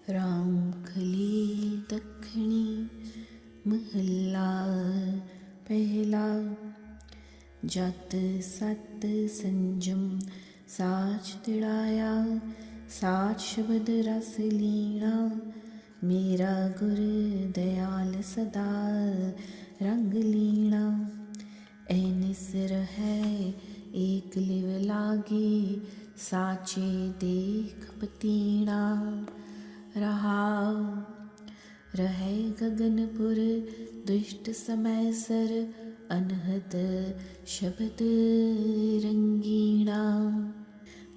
राम खली दखनी महला पहला। जत सत संजम साच तिड़ाया, साच शब्द रस लीना। मेरा गुर दयाल सदा रंग लीना। ऐनिस है एक लिव लागे, साचे देख पतीना। रहाव रहे गगनपुर दुष्ट समय सर, अनहद शब्द रंगीना।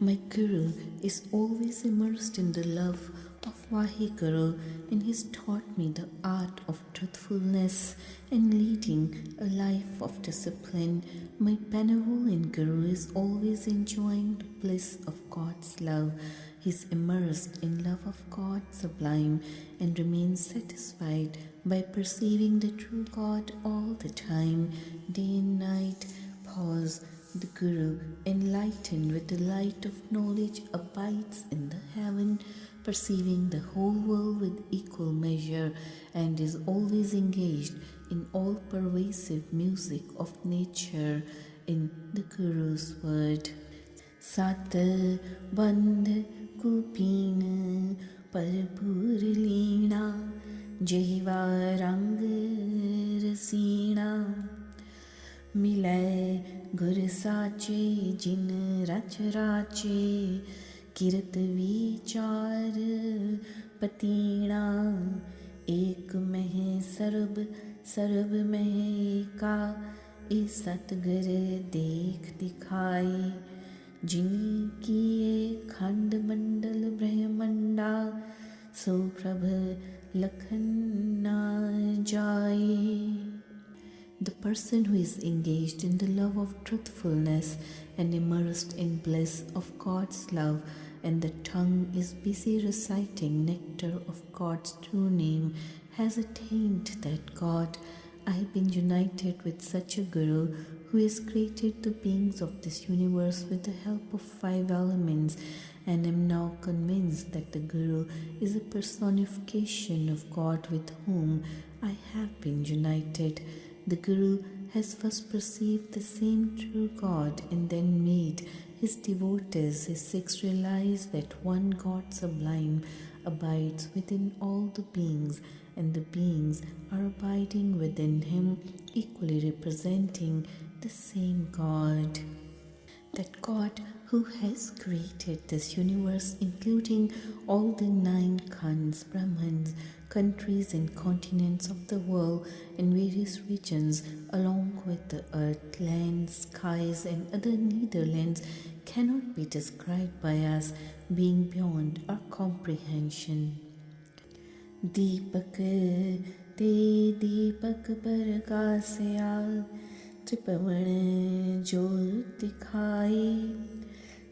My Guru is always immersed in the love of Vaheguru, and he's taught me the art of truthfulness and leading a life of discipline. My benevolent Guru is always enjoying the bliss of God's love. He's immersed in love of God sublime and remains satisfied by perceiving the true God all the time, day and night. Pause. The Guru, enlightened with the light of knowledge, abides in the heaven, perceiving the whole world with equal measure, and is always engaged in all pervasive music of nature. In the Guru's word, Sat Bandh Kupin Parpur Leena, Jehiva Rang Rasina। मिलै गुर साचे जिन रच राचे, किरत विचार पतीना। एक मह SERB SERB मह एका, ए सतगर देख दिखाई। जिनी किए खंड मंडल ब्रह्मंडा, सो प्रभ लखन ना जाए। The person who is engaged in the love of truthfulness and immersed in bliss of God's love, and the tongue is busy reciting nectar of God's true name, has attained that God. I have been united with such a Guru who has created the beings of this universe with the help of 5 elements, and am now convinced that the Guru is a personification of God with whom I have been united. The Guru has first perceived the same true God and then made his devotees, his Sikhs, realize that one God sublime abides within all the beings, and the beings are abiding within him, equally representing the same God. That God who has created this universe, including all the 9 Khans, Brahmans, countries and continents of the world, and various regions, along with the earth, lands, skies and other netherlands, cannot be described by us, being beyond our comprehension. Deepak te deepak pargasya, त्रिपवन ज्योत दिखाई।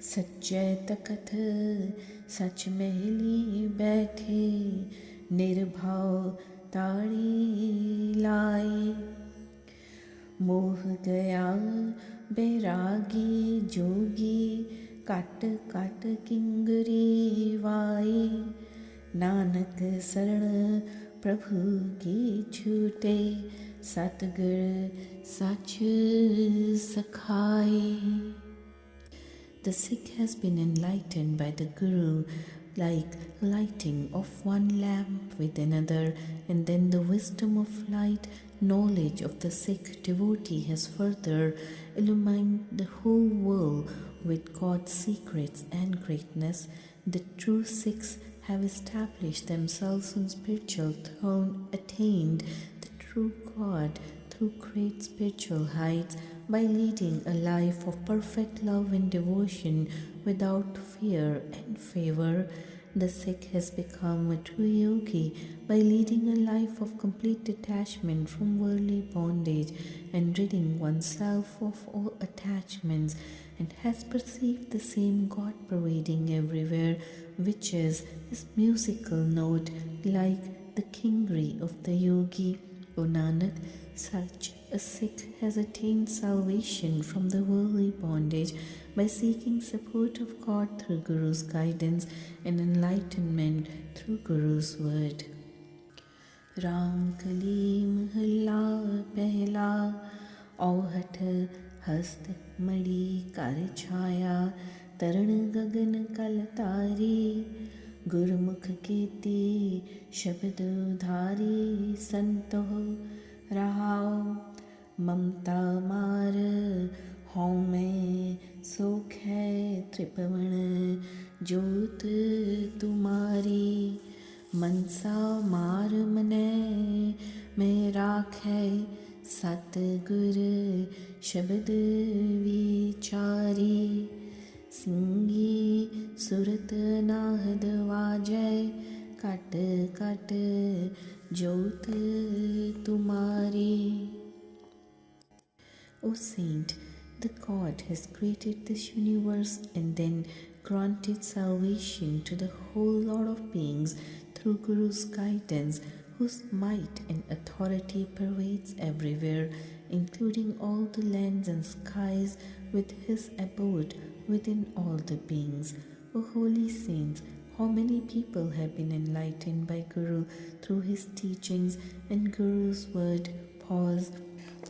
सच्चे तखत सच महली बैठे, निर्भाव ताड़ी लाई। मोह गया बैरागी जोगी, cut cut किंगरी Y. Nanak शरण प्रभु की छूटे, सतगुर सच सखाई। The Sikh has been enlightened by the Guru like lighting of one lamp with another, and then the wisdom of light, knowledge of the Sikh devotee has further illumined the whole world with God's secrets and greatness. The true Sikhs have established themselves on spiritual throne, attained the true God through great spiritual heights, by leading a life of perfect love and devotion without fear and favor. The Sikh has become a true yogi by leading a life of complete detachment from worldly bondage and ridding oneself of all attachments, and has perceived the same God pervading everywhere, which is his musical note, like the kingri of the yogi. O Nanak, such a Sikh has attained salvation from the worldly bondage by seeking support of God through Guru's guidance and enlightenment through Guru's word. Ram Kali Mahalla Pehla Auhat Hast Madi Kar Chhaya Taran Gagan Kalatari Gurmukh Kiti Shabad Dhari Santo Rahao Mamta Mar Hau Main Sukh hai Tripavan Jyot Tumari मनसा मार मनै में राखै सतगुर शब्द विचारी सिंगी सुरत नाहद वाजै cut cut जोत तुम्हारी. O Saint, the God has created this universe and then granted salvation to the whole lot of beings through Guru's guidance, whose might and authority pervades everywhere, including all the lands and skies, with his abode within all the beings. O holy saints, how many people have been enlightened by Guru through his teachings and Guru's word? Pause.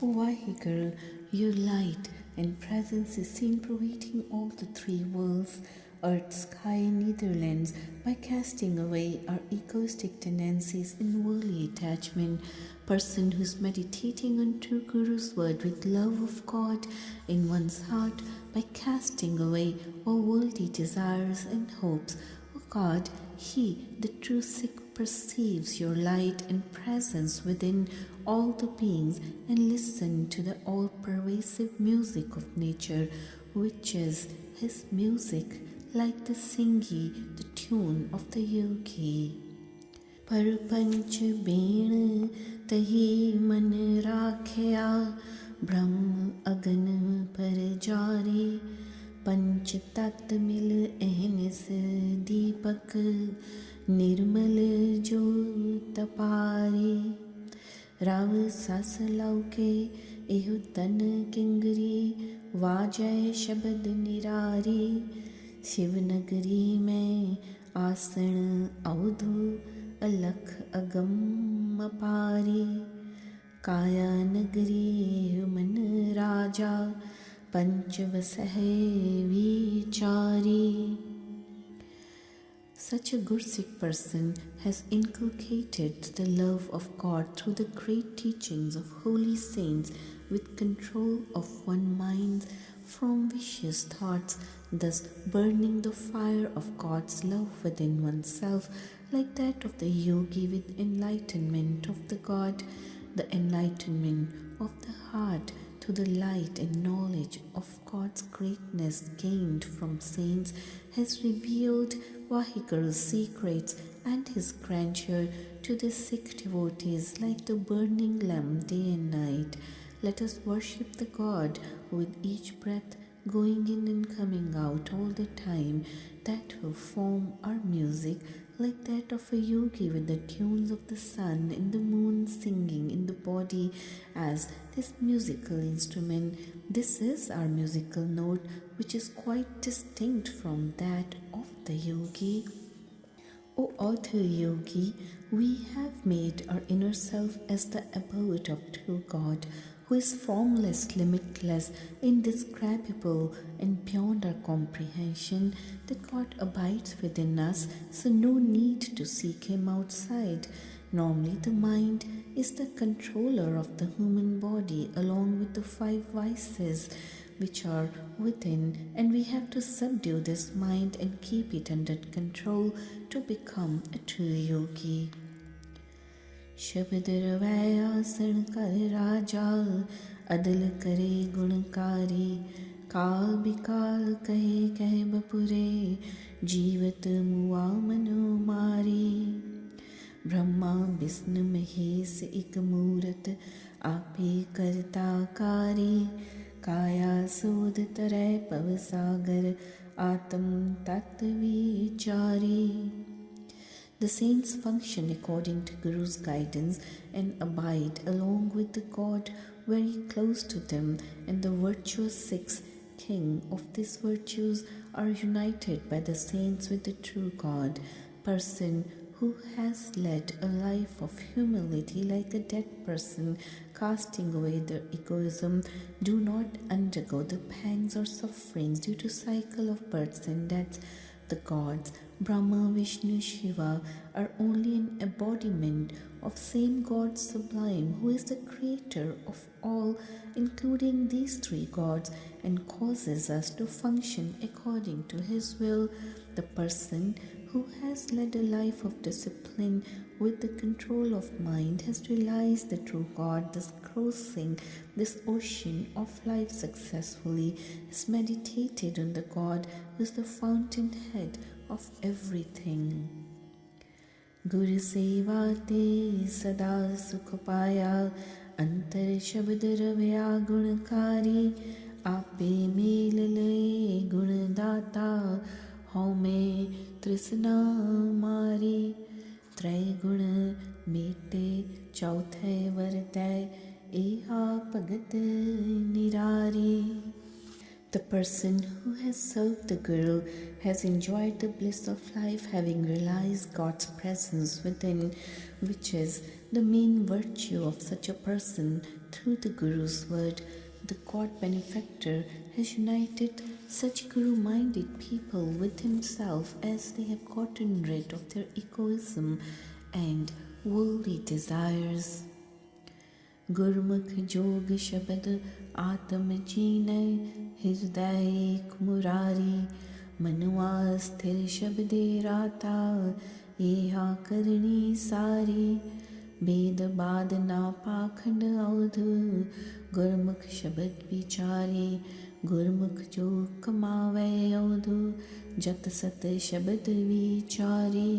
O Vaheguru, your light and presence is seen pervading all the three worlds, earth, sky, and netherlands, by casting away our egoistic tendencies in worldly attachment. Person who is meditating on true Guru's word with love of God in one's heart, by casting away all worldly desires and hopes. O God, he, the true Sikh, perceives your light and presence within all the beings and listen to the all-pervasive music of nature, which is his music, like the singi, the tune of the yogi. Parpanch been tahi man rakhya, Brahm agan par jari, Panch tat mil ehnis deepak, Nirmal jo tapari. Rav sas lauke ehu tan kingri, Vajay shabad nirari, शिवनगरी में आसन अवधु अलख अगम अपारी काया नगरी मन राजा पंचवसह विचारी. Such a Gursikh person has inculcated the love of God through the great teachings of holy saints with control of one mind from vicious thoughts, thus burning the fire of God's love within oneself, like that of the yogi with enlightenment of the God. The enlightenment of the heart to the light and knowledge of God's greatness gained from saints has revealed Vaheguru's secrets and his grandeur to the Sikh devotees like the burning lamp day and night. Let us worship the God with each breath going in and coming out all the time, that will form our music like that of a yogi with the tunes of the sun and the moon singing in the body as this musical instrument. This is our musical note, which is quite distinct from that of the yogi. O author yogi, we have made our inner self as the abode of true God, who is formless, limitless, indescribable, and beyond our comprehension. That God abides within us, so no need to seek him outside. Normally, the mind is the controller of the human body along with the five vices which are within, and we have to subdue this mind and keep it under control to become a true yogi. शब्द रवै आसन कर राजा अदल करे गुणकारी काल बिकाल कहे कहे बपुरे जीवत मुआ मनो मारी ब्रह्मा विष्णु महेश एक मूरत आपे करता कारी काया सोद तरय पव सागर आत्म तत्व विचारी The saints function according to Guru's guidance and abide along with the God very close to them, and the virtuous Sikhs, king of these virtues, are united by the saints with the true God. Person who has led a life of humility like a dead person, casting away their egoism, do not undergo the pangs or sufferings due to cycle of births and deaths. The gods, Brahma, Vishnu, Shiva, are only an embodiment of same God sublime, who is the creator of all, including these three gods, and causes us to function according to his will. The person who has led a life of discipline with the control of mind has realized the true God, thus crossing this ocean of life successfully, has meditated on the God who is the fountainhead of everything. Guru Seva te sada sukh paya, antar shabd ravya gunakari, ape mel le gun data, haume trisna mari, tray gun mete chauthe vartay, eha pagat nirari. The person who has served the Guru has enjoyed the bliss of life, having realized God's presence within, which is the main virtue of such a person. Through the Guru's word, the God benefactor has united such Guru-minded people with himself as they have gotten rid of their egoism and worldly desires. गुरमुख जोग शब्द आत्म चीनय हृदय मुरारी मनुआ स्थिर शब्दे राता एहा करणी सारी वेद बाद ना पाखंड अवध गुरमुख शब्द विचारे गुरमुख जो कमावे अवध जत सत शब्द विचारे.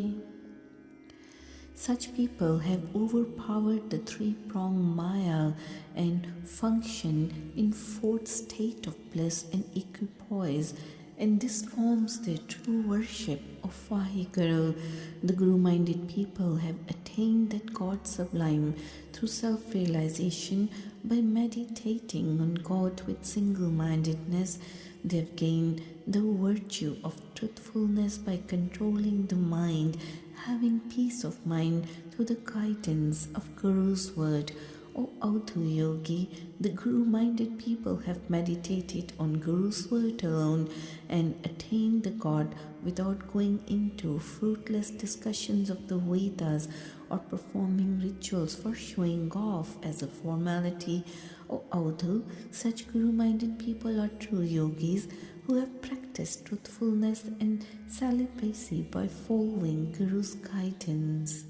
Such people have overpowered the three-pronged Maya and function in fourth state of bliss and equipoise, and this forms their true worship of Vaheguru. The Guru-minded people have attained that God sublime through self-realization by meditating on God with single-mindedness. They have gained the virtue of truthfulness by controlling the mind, having peace of mind through the guidance of Guru's word. O Audhu Yogi, the Guru-minded people have meditated on Guru's word alone and attained the God without going into fruitless discussions of the Vedas or performing rituals for showing off as a formality. O Audhu, such Guru-minded people are true yogis who have practiced truthfulness and celibacy by following Guru's guidance.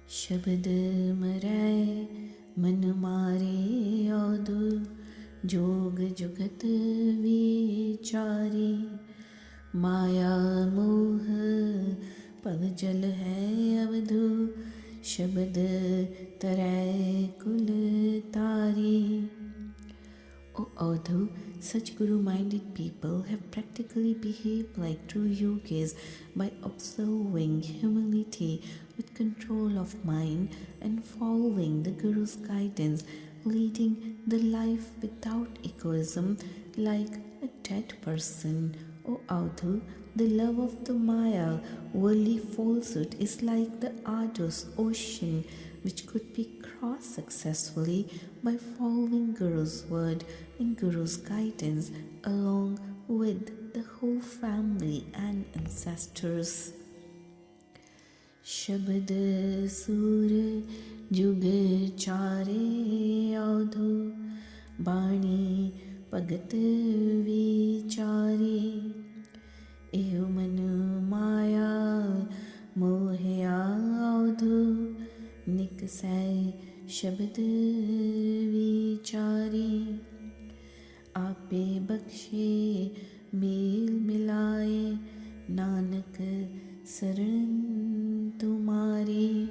Shabad marai man mare Audhu, jog jugat vichari, maya moh pavjal hai avdhu, shabad tarai kul tari. O Audhu, such Guru-minded people have practically behaved like true yogis by observing humility with control of mind and following the Guru's guidance, leading the life without egoism like a dead person. O Audhu, the love of the Maya, worldly falsehood, is like the arduous ocean which could be crossed successfully by following Guru's word and Guru's guidance along with the whole family and ancestors. Shabad sur jug chare Audhu, bani pagat vichare, ehu manu maya mohya Audhu, निकसै शब्द विचारी, आपे बख्शे mail मिलाए, नानक शरण तुम्हारी.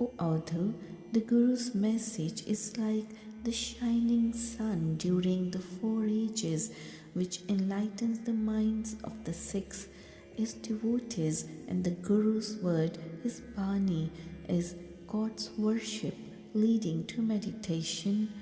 O Audhu, the Guru's message is like the shining sun during the 4 ages, which enlightens the minds of the Sikhs is devotees, and the Guru's word, his Bani, is God's worship leading to meditation.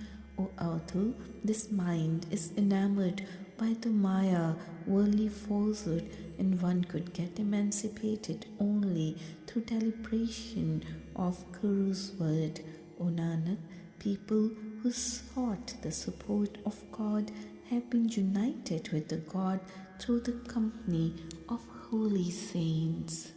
Although this mind is enamored by the Maya, worldly falsehood, and one could get emancipated only through deliberation of Guru's word. O Nanak, people who sought the support of God have been united with the God through the company of holy saints.